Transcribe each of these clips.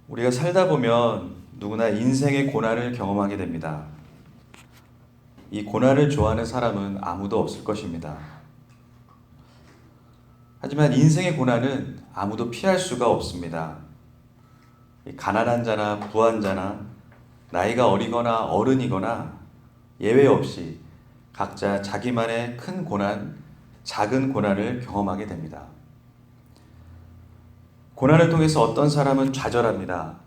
우리가 살다 보면 누구나 인생의 고난을 경험하게 됩니다. 이 고난을 좋아하는 사람은 아무도 없을 것입니다. 하지만 인생의 고난은 아무도 피할 수가 없습니다. 가난한 자나 부한 자나 나이가 어리거나 어른이거나 예외 없이 각자 자기만의 큰 고난, 작은 고난을 경험하게 됩니다. 고난을 통해서 어떤 사람은 좌절합니다.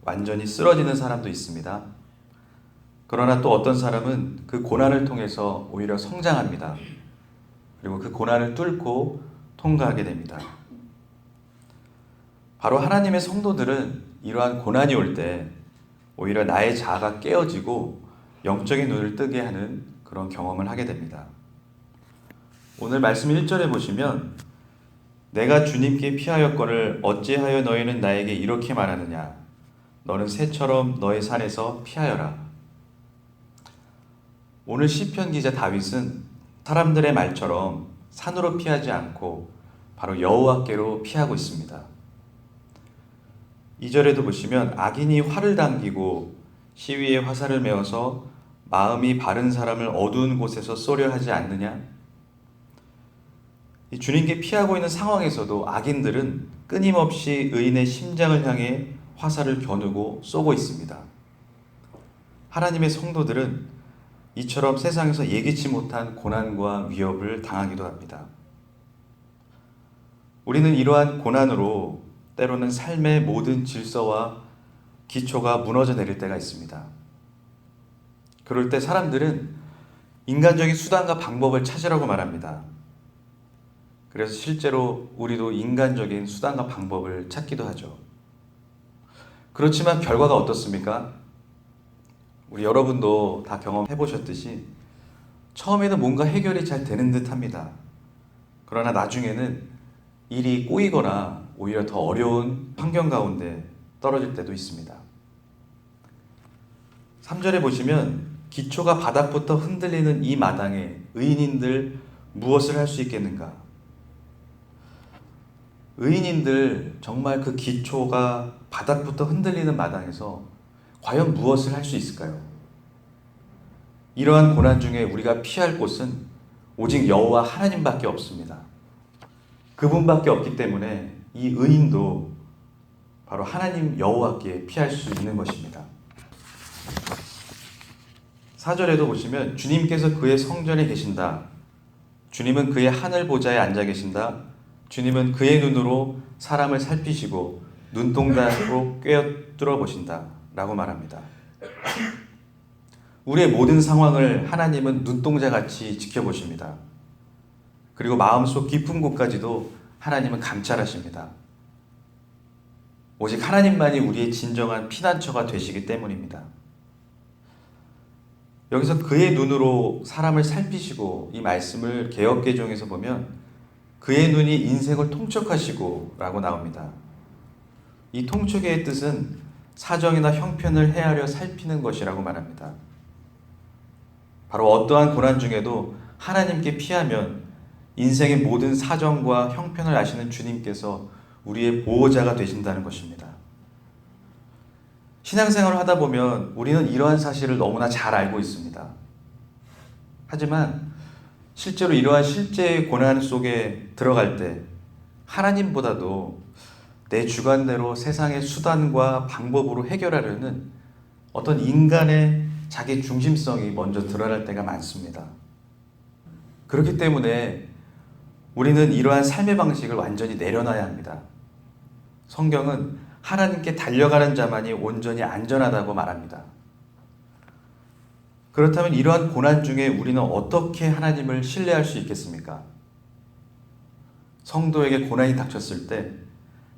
완전히 쓰러지는 사람도 있습니다. 그러나 또 어떤 사람은 그 고난을 통해서 오히려 성장합니다. 그리고 그 고난을 뚫고 통과하게 됩니다. 바로 하나님의 성도들은 이러한 고난이 올 때 오히려 나의 자아가 깨어지고 영적인 눈을 뜨게 하는 그런 경험을 하게 됩니다. 오늘 말씀 1절에 보시면 내가 주님께 피하였거늘 어찌하여 너희는 나에게 이렇게 말하느냐 너는 새처럼 너의 산에서 피하여라. 오늘 시편 기자 다윗은 사람들의 말처럼 산으로 피하지 않고 바로 여호와께로 피하고 있습니다. 2절에도 보시면 악인이 활을 당기고 시위에 화살을 메어서 마음이 바른 사람을 어두운 곳에서 쏘려 하지 않느냐? 이 주님께 피하고 있는 상황에서도 악인들은 끊임없이 의인의 심장을 향해 화살을 겨누고 쏘고 있습니다. 하나님의 성도들은 이처럼 세상에서 예기치 못한 고난과 위협을 당하기도 합니다. 우리는 이러한 고난으로 때로는 삶의 모든 질서와 기초가 무너져 내릴 때가 있습니다. 그럴 때 사람들은 인간적인 수단과 방법을 찾으라고 말합니다. 그래서 실제로 우리도 인간적인 수단과 방법을 찾기도 하죠. 그렇지만 결과가 어떻습니까? 우리 여러분도 다 경험해 보셨듯이 처음에는 뭔가 해결이 잘 되는 듯 합니다. 그러나 나중에는 일이 꼬이거나 오히려 더 어려운 환경 가운데 떨어질 때도 있습니다. 3절에 보시면 기초가 바닥부터 흔들리는 이 마당에 의인인들 무엇을 할 수 있겠는가? 의인인들 정말 그 기초가 바닥부터 흔들리는 마당에서 과연 무엇을 할 수 있을까요? 이러한 고난 중에 우리가 피할 곳은 오직 여호와 하나님밖에 없습니다. 그분밖에 없기 때문에 이 의인도 바로 하나님 여호와께 피할 수 있는 것입니다. 4절에도 보시면 주님께서 그의 성전에 계신다. 주님은 그의 하늘 보좌에 앉아 계신다. 주님은 그의 눈으로 사람을 살피시고 눈동자로 꿰뚫어 보신다. 라고 말합니다. 우리의 모든 상황을 하나님은 눈동자같이 지켜보십니다. 그리고 마음속 깊은 곳까지도 하나님은 감찰하십니다. 오직 하나님만이 우리의 진정한 피난처가 되시기 때문입니다. 여기서 그의 눈으로 사람을 살피시고 이 말씀을 개역개정에서 보면 그의 눈이 인생을 통촉하시고 라고 나옵니다. 이 통촉의 뜻은 사정이나 형편을 헤아려 살피는 것이라고 말합니다. 바로 어떠한 고난 중에도 하나님께 피하면 인생의 모든 사정과 형편을 아시는 주님께서 우리의 보호자가 되신다는 것입니다. 신앙생활을 하다 보면 우리는 이러한 사실을 너무나 잘 알고 있습니다. 하지만 실제로 이러한 실제의 고난 속에 들어갈 때 하나님보다도 내 주관대로 세상의 수단과 방법으로 해결하려는 어떤 인간의 자기 중심성이 먼저 드러날 때가 많습니다. 그렇기 때문에 우리는 이러한 삶의 방식을 완전히 내려놔야 합니다. 성경은 하나님께 달려가는 자만이 온전히 안전하다고 말합니다. 그렇다면 이러한 고난 중에 우리는 어떻게 하나님을 신뢰할 수 있겠습니까? 성도에게 고난이 닥쳤을 때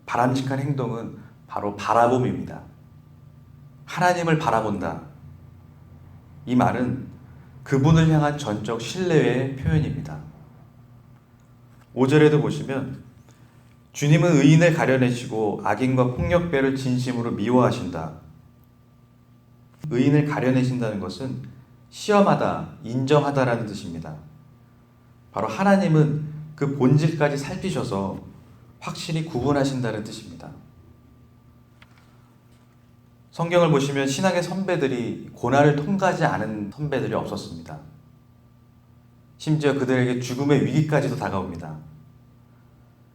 바람직한 행동은 바로 바라봄입니다. 하나님을 바라본다. 이 말은 그분을 향한 전적 신뢰의 표현입니다. 5절에도 보시면 주님은 의인을 가려내시고 악인과 폭력배를 진심으로 미워하신다. 의인을 가려내신다는 것은 시험하다, 인정하다라는 뜻입니다. 바로 하나님은 그 본질까지 살피셔서 확실히 구분하신다는 뜻입니다. 성경을 보시면 신학의 선배들이 고난을 통과하지 않은 선배들이 없었습니다. 심지어 그들에게 죽음의 위기까지도 다가옵니다.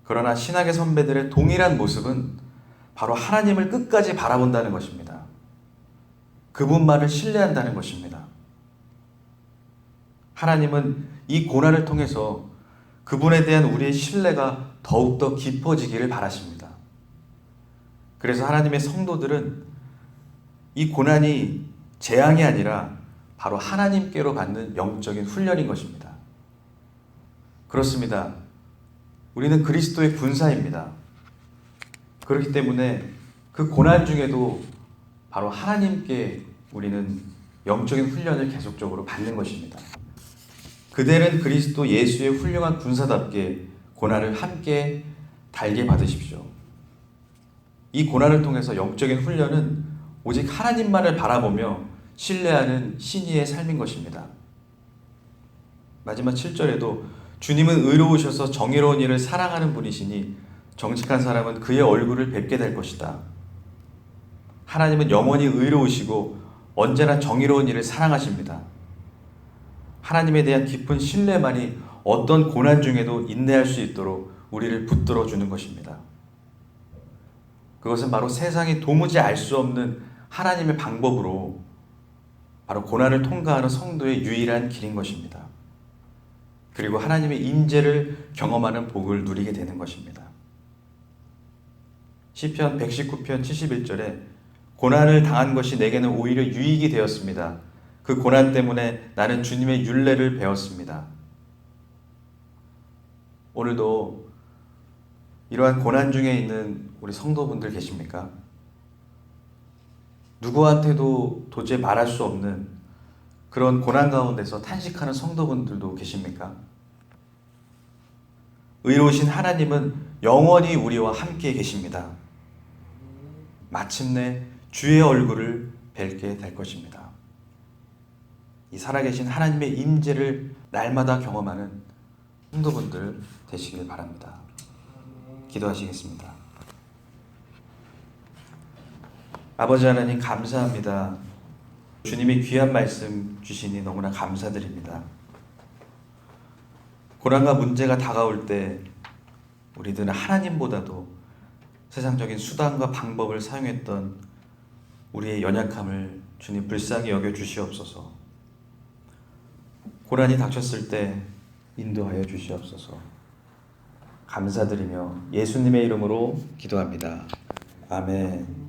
그러나 신학의 선배들의 동일한 모습은 바로 하나님을 끝까지 바라본다는 것입니다. 그분만을 신뢰한다는 것입니다. 하나님은 이 고난을 통해서 그분에 대한 우리의 신뢰가 더욱더 깊어지기를 바라십니다. 그래서 하나님의 성도들은 이 고난이 재앙이 아니라 바로 하나님께로 받는 영적인 훈련인 것입니다. 그렇습니다. 우리는 그리스도의 군사입니다. 그렇기 때문에 그 고난 중에도 바로 하나님께 우리는 영적인 훈련을 계속적으로 받는 것입니다. 그대는 그리스도 예수의 훌륭한 군사답게 고난을 함께 달게 받으십시오. 이 고난을 통해서 영적인 훈련은 오직 하나님만을 바라보며 신뢰하는 신의의 삶인 것입니다. 마지막 7절에도 주님은 의로우셔서 정의로운 일을 사랑하는 분이시니 정직한 사람은 그의 얼굴을 뵙게 될 것이다. 하나님은 영원히 의로우시고 언제나 정의로운 일을 사랑하십니다. 하나님에 대한 깊은 신뢰만이 어떤 고난 중에도 인내할 수 있도록 우리를 붙들어 주는 것입니다. 그것은 바로 세상이 도무지 알 수 없는 하나님의 방법으로 바로 고난을 통과하는 성도의 유일한 길인 것입니다. 그리고 하나님의 임재를 경험하는 복을 누리게 되는 것입니다. 시편 119편 71절에 고난을 당한 것이 내게는 오히려 유익이 되었습니다. 그 고난 때문에 나는 주님의 율례를 배웠습니다. 오늘도 이러한 고난 중에 있는 우리 성도분들 계십니까? 누구한테도 도저히 말할 수 없는 그런 고난 가운데서 탄식하는 성도분들도 계십니까? 의로우신 하나님은 영원히 우리와 함께 계십니다. 마침내 주의 얼굴을 뵐게 될 것입니다. 이 살아계신 하나님의 임재를 날마다 경험하는 성도분들 되시길 바랍니다. 기도하시겠습니다. 아버지 하나님 감사합니다. 주님이 귀한 말씀 주시니 너무나 감사드립니다. 고난과 문제가 다가올 때 우리들은 하나님보다도 세상적인 수단과 방법을 사용했던 우리의 연약함을 주님 불쌍히 여겨 주시옵소서. 고난이 닥쳤을 때 인도하여 주시옵소서. 감사드리며 예수님의 이름으로 기도합니다. 아멘.